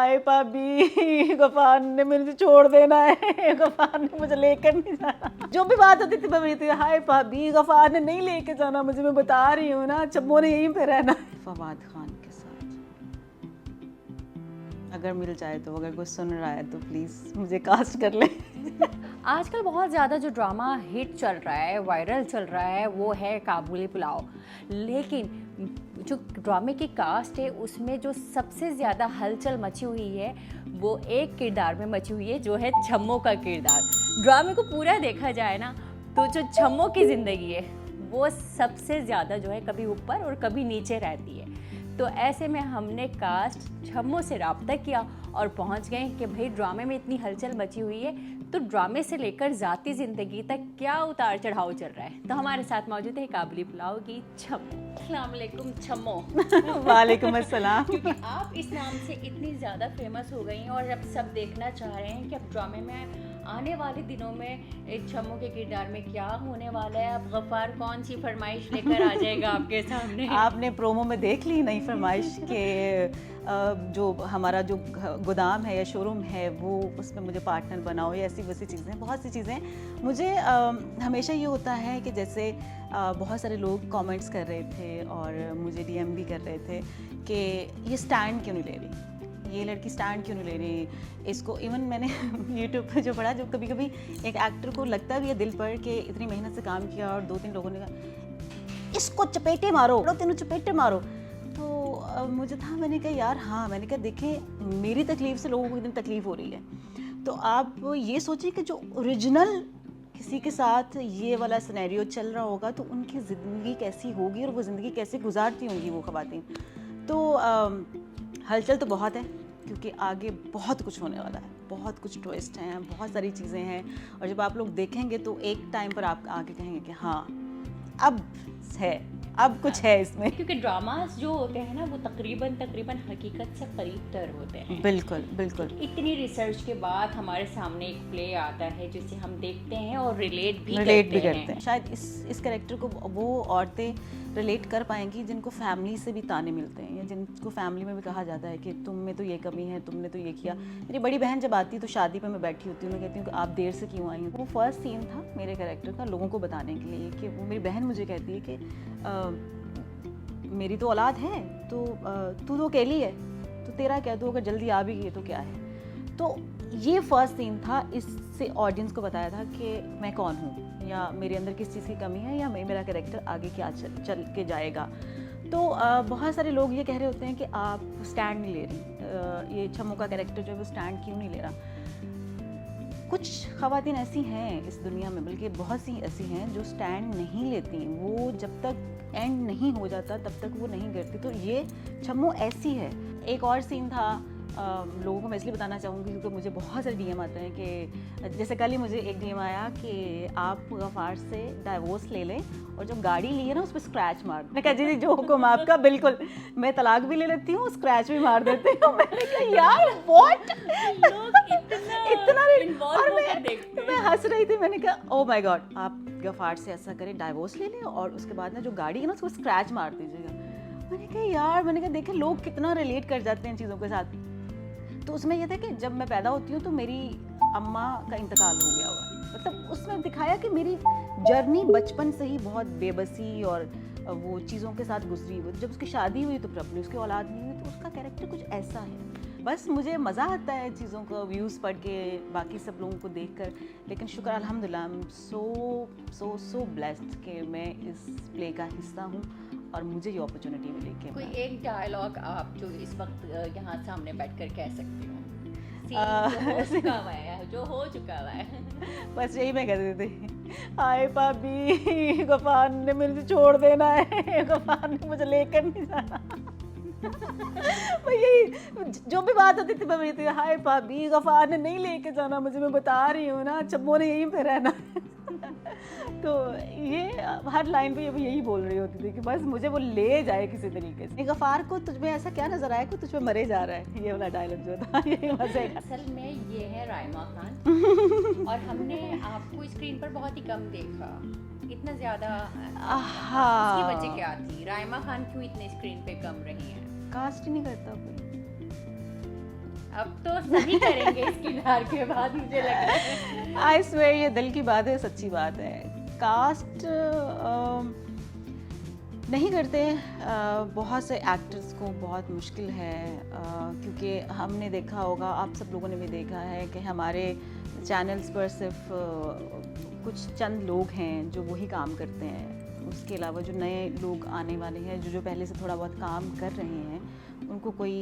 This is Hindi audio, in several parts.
हाय भाभी, गफार ने मुझे छोड़ देना है, गफार ने मुझे लेकर नहीं जाना। जो भी बात होती थी मैं बोलती थी हाय भाभी, गफार ने नहीं लेके जाना मुझे, मैं बता रही हूँ ना, चम्मो ने यहीं पे रहना है। फवाद खान के साथ अगर मिल जाए तो, अगर कोई सुन रहा है तो प्लीज़ मुझे कास्ट कर ले। आजकल बहुत ज़्यादा जो ड्रामा हिट चल रहा है, वायरल चल रहा है, वो है काबुली पुलाव। लेकिन जो ड्रामे की कास्ट है उसमें जो सबसे ज़्यादा हलचल मची हुई है वो एक किरदार में मची हुई है, जो है छम्मो का किरदार। ड्रामे को पूरा देखा जाए ना तो जो छम्मो की ज़िंदगी है वो सबसे ज़्यादा जो है कभी ऊपर और कभी नीचे रहती है। तो ऐसे में हमने कास्ट छम्मो से रब्ता किया और पहुंच गए कि भाई ड्रामे में इतनी हलचल मची हुई है तो ड्रामे से लेकर ज़ाती ज़िंदगी तक क्या उतार चढ़ाव चल रहा है। तो हमारे साथ मौजूद है काबुली पुलाव की छम्मो। अस्सलाम वालेकुम छम्मो। वालेकुम अस्सलाम। क्योंकि आप इस नाम से इतनी ज़्यादा फेमस हो गई हैं और अब सब देखना चाह रहे हैं कि अब ड्रामे में आने वाले दिनों में एक छम्मो के किरदार में क्या होने वाला है। अब गफ्फार कौन सी फरमाइश लेकर आ जाएगा आपके सामने। आपने प्रोमो में देख ली नई फरमाइश के जो हमारा जो गोदाम है या शोरूम है वो उसमें मुझे पार्टनर बनाओ या ऐसी वैसी चीज़ें, बहुत सी चीज़ें। मुझे हमेशा ये होता है कि जैसे बहुत सारे लोग कमेंट्स कर रहे थे और मुझे डीएम भी कर रहे थे कि ये स्टैंड क्यों नहीं ले रही, ये लड़की स्टैंड क्यों नहीं ले रही इसको। इवन मैंने यूट्यूब पे जो पढ़ा, जो कभी कभी एक एक्टर को लगता भी है दिल पर कि इतनी मेहनत से काम किया और 2-3 लोगों ने कहा इसको चपेटे मारो, तीनों चपेटे मारो। तो मुझे था, मैंने कहा यार हाँ, मैंने कहा देखें मेरी तकलीफ़ से लोगों को इतनी तकलीफ़ हो रही है तो आप ये सोचिए कि जो ओरिजिनल किसी के साथ ये वाला सिनेरियो चल रहा होगा तो उनकी ज़िंदगी कैसी होगी और वो ज़िंदगी कैसे गुजारती होंगी वो ख़वातीन। तो हलचल तो बहुत है क्योंकि आगे बहुत कुछ होने वाला है, बहुत कुछ ट्विस्ट हैं, बहुत सारी चीज़ें हैं और जब आप लोग देखेंगे तो एक टाइम पर आप आगे कहेंगे कि हाँ अब है, अब कुछ है इसमें। क्योंकि ड्रामास जो होते हैं ना वो तकरीबन हकीकत से करीब तर होते हैं। बिल्कुल बिल्कुल। इतनी रिसर्च के बाद हमारे सामने एक प्ले आता है जिसे हम देखते हैं और रिलेट भी करते हैं। शायद इस कैरेक्टर को वो औरतें रिलेट कर पाएंगी जिनको फैमिली से भी ताने मिलते हैं या जिनको फैमिली में भी कहा जाता है कि तुम में तो ये कमी है, तुमने तो ये किया। मेरी बड़ी बहन जब आती है तो शादी पर मैं बैठी होती हूँ, मैं कहती हूँ कि आप देर से क्यों आई हैं। वो फर्स्ट सीन था मेरे कैरेक्टर का लोगों को बताने के लिए कि वो मेरी बहन मुझे कहती है कि मेरी तो औलाद है तो तू तो अकेली है तो तेरा क्या, तू अगर जल्दी आ भी गई तो क्या है। तो ये फर्स्ट सीन था, इससे ऑडियंस को बताया था कि मैं कौन हूँ या मेरे अंदर किस चीज़ की कमी है या मेरा कैरेक्टर आगे क्या चल के जाएगा। तो बहुत सारे लोग ये कह रहे होते हैं कि आप स्टैंड नहीं ले रही, ये छम्मो का कैरेक्टर जो है वो स्टैंड क्यों नहीं ले रहा। कुछ ख़वातीन ऐसी हैं इस दुनिया में, बल्कि बहुत सी ऐसी हैं जो स्टैंड नहीं लेती, वो जब तक एंड नहीं हो जाता तब तक वो नहीं करती। तो ये छम्मो ऐसी है। एक और सीन था, लोगों को मैं इसलिए बताना चाहूँगी क्योंकि मुझे बहुत सारे डीएम आते हैं कि जैसे कल ही मुझे एक डीएम आया कि आप गफ्फार से डाइवोर्स ले लें और जो गाड़ी ली है ना उस पर स्क्रैच मार दो। मैं कहा जी जो हुक्म आपका, बिल्कुल मैं तलाक भी ले लेती हूँ, स्क्रैच भी मार देती हूँ। मैंने कहा यार व्हाट, इतना और मैं हंस रही थी। मैंने कहा ओ माय गॉड, आप गफ्फार से ऐसा करें डाइवोर्स ले लें और उसके बाद ना जो गाड़ी है ना उसको स्क्रैच मार दीजिएगा। मैंने कहा यार, मैंने कहा देखें लोग कितना रिलेट कर जाते हैं इन चीज़ों के साथ। तो उसमें यह था कि जब मैं पैदा होती हूँ तो मेरी अम्मा का इंतकाल हो गया हुआ, मतलब उसमें दिखाया कि मेरी जर्नी बचपन से ही बहुत बेबसी और वो चीज़ों के साथ गुजरी हुई। जब उसकी शादी हुई तो फिर अपनी उसकी औलाद नहीं हुई, तो उसका कैरेक्टर कुछ ऐसा है। बस मुझे मज़ा आता है चीज़ों को व्यूज़ पढ़ के, बाकी सब लोगों को देखकर। लेकिन शुक्र अल्हम्दुलिल्लाह, आई एम सो ब्लेस्ड कि मैं इस प्ले का हिस्सा हूँ और मुझे ये अपॉर्चुनिटी मिली कि कोई एक डायलॉग आप जो इस वक्त यहाँ सामने बैठकर कह सकती हो, जो हो चुका हुआ है। बस यही मैं कहती थी, हाय भाभी, गफ्फार ने मुझे छोड़ देना है, गफ्फार ने मुझे लेकर नहीं जाना। यही जो भी बात होती थी मैं बोलती थी हाय भाभी, गफ्फार ने नहीं लेके जाना मुझे, मैं बता रही हूँ ना, चम्मो ने यहीं पे रहना। तो ये हर लाइन पे यही बोल रही होती थी कि बस मुझे वो ले जाए किसी तरीके से। गफ्फार को तुझ में ऐसा क्या नजर आया कि तुझ में मरे जा रहा है, ये वाला डायलॉग जो था, यही मजे का। असल में ये है राइमा खान और हमने आपको स्क्रीन पर बहुत ही कम देखा, इतना ज्यादा। इसकी वजह क्या थी? राइमा खान क्यों इतने स्क्रीन पे कम रही हैं? कास्ट ही नहीं करता कोई। अब तो सभी करेंगे इस किरदार के बाद, मुझे लग रहा है। आई स्वेयर, ये दिल की बात है, सच्ची बात है। कास्ट नहीं करते। बहुत से एक्टर्स को बहुत मुश्किल है, क्योंकि हमने देखा होगा, आप सब लोगों ने भी देखा है कि हमारे चैनल्स पर सिर्फ कुछ चंद लोग हैं जो वही काम करते हैं। उसके अलावा जो नए लोग आने वाले हैं, जो पहले से थोड़ा बहुत काम कर रहे हैं, उनको कोई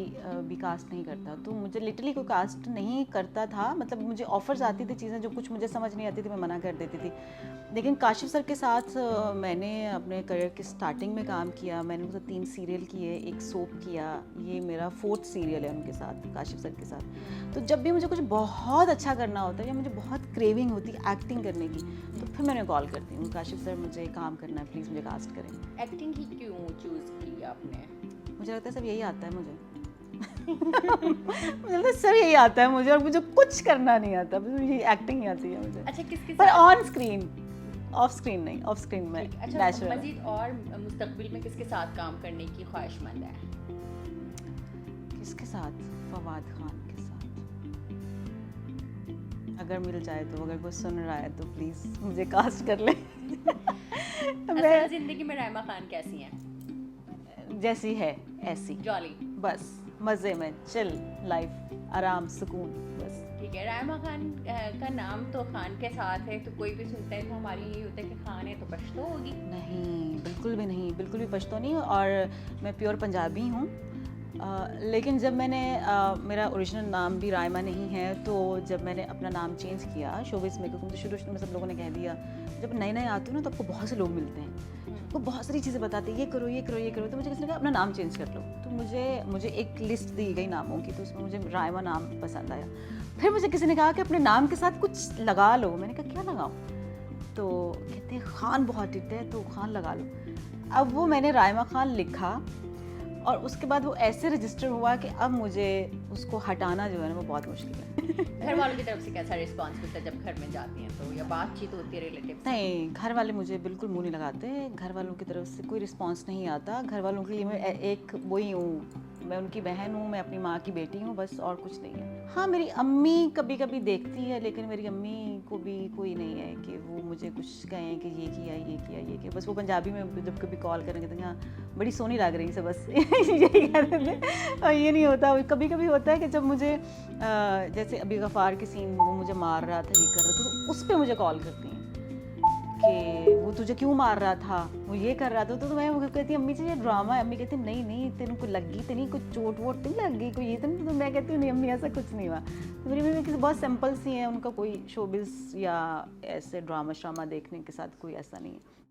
भी कास्ट नहीं करता। तो मुझे लिटरली कोई कास्ट नहीं करता था, मतलब मुझे ऑफ़र्स आती थी चीज़ें जो कुछ मुझे समझ नहीं आती थी, मैं मना कर देती थी। लेकिन काशिफ सर के साथ मैंने अपने करियर की स्टार्टिंग में काम किया। मैंने उनसे 3 सीरियल किए, 1 सोप किया, ये मेरा 4th सीरियल है उनके साथ, काशिफ सर के साथ। तो जब भी मुझे कुछ बहुत अच्छा करना होता है या मुझे बहुत क्रेविंग होती है एक्टिंग करने की, तो फिर मैंने कॉल करती हूँ, काशिफ सर मुझे काम करना है, प्लीज़ मुझे कास्ट करें। एक्टिंग ही क्यों चूज की आपने? मुझे लगता है सब यही आता है मुझे। मुझे लगता है सब यही आता है मुझे, और मुझे कुछ करना नहीं आता, बस ये एक्टिंग ही आती है मुझे। अच्छा, किसके पर साथ? ऑन स्क्रीन, ऑफ स्क्रीन नहीं, ऑफ स्क्रीन में अच्छा, नेचुरल। मजीद और मुस्तकबिल में किसके साथ काम करने की ख्वाहिशमंद है? किसके साथ? फवाद खान के साथ, अगर मिल जाए तो। अगर कोई सुन रहा है तो प्लीज़ मुझे कास्ट कर ले। असल जिंदगी में रायमा खान कैसी हैं? जैसी है ऐसी, जॉली। बस मज़े में, चिल लाइफ, आराम, सुकून, बस। ठीक है। रायमा खान का नाम तो खान के साथ है, तो कोई भी सुनता है तो हमारी यही होता है कि खान है तो पश्तो होगी। नहीं, बिल्कुल भी नहीं, बिल्कुल भी पश्तो नहीं। और मैं प्योर पंजाबी हूँ। लेकिन जब मैंने मेरा ओरिजिनल नाम भी रायमा नहीं है, तो जब मैंने अपना नाम चेंज किया शोबिज़ में, क्योंकि मुझे शुरू में सब लोगों ने कह दिया, जब नए नए आते हो ना तो आपको बहुत से लोग मिलते हैं, वो बहुत सारी चीज़ें बताते हैं, ये करो ये करो ये करो। तो मुझे किसी ने कहा अपना नाम चेंज कर लो। तो मुझे एक लिस्ट दी गई नामों की, तो उसमें मुझे रायमा नाम पसंद आया। फिर मुझे किसी ने कहा कि अपने नाम के साथ कुछ लगा लो। मैंने कहा क्या लगाऊं? तो कहते हैं खान बहुत हिट है, तो खान लगा लो। अब वो मैंने रायमा खान लिखा, और उसके बाद वो ऐसे रजिस्टर हुआ कि अब मुझे उसको हटाना जो है ना वो बहुत मुश्किल है। घर वालों की तरफ से कैसा रिस्पॉन्स मिलता है जब घर में जाती हैं तो, या बातचीत होती है रिलेटिव से? नहीं, घर वाले मुझे बिल्कुल मुंह नहीं लगाते। घर वालों की तरफ से कोई रिस्पांस नहीं आता। घर वालों के लिए मैं एक वही हूँ, मैं उनकी बहन हूँ, मैं अपनी माँ की बेटी हूँ, बस, और कुछ नहीं है। हाँ, मेरी अम्मी कभी कभी देखती है, लेकिन मेरी अम्मी को भी कोई नहीं है कि वो मुझे कुछ कहें कि ये किया ये किया ये किया। बस वो पंजाबी में जब कभी कॉल करेंगे तो हाँ बड़ी सोनी लग रही है, बस यही कहते थे। और ये नहीं होता। कभी कभी होता है कि जब मुझे जैसे अभी गफ़ार के सीन वो मुझे मार रहा था, ये कर रहा था, तो उस पर मुझे कॉल करती हैं कि वो तुझे क्यों मार रहा था, वो ये कर रहा था। तो मैं वो कहती अम्मी जी ये ड्रामा है। अम्मी कहती नहीं नहीं, तेन को लगी तो नहीं, कुछ चोट वोट नहीं लग गई, कोई ये तो नहीं। तो मैं कहती हूँ नहीं अम्मी ऐसा कुछ नहीं हुआ। तो मेरी मम्मी किसी बहुत सिंपल सी है, उनका कोई शोबिज़ या ऐसे ड्रामा श्रामा देखने के साथ कोई ऐसा नहीं है।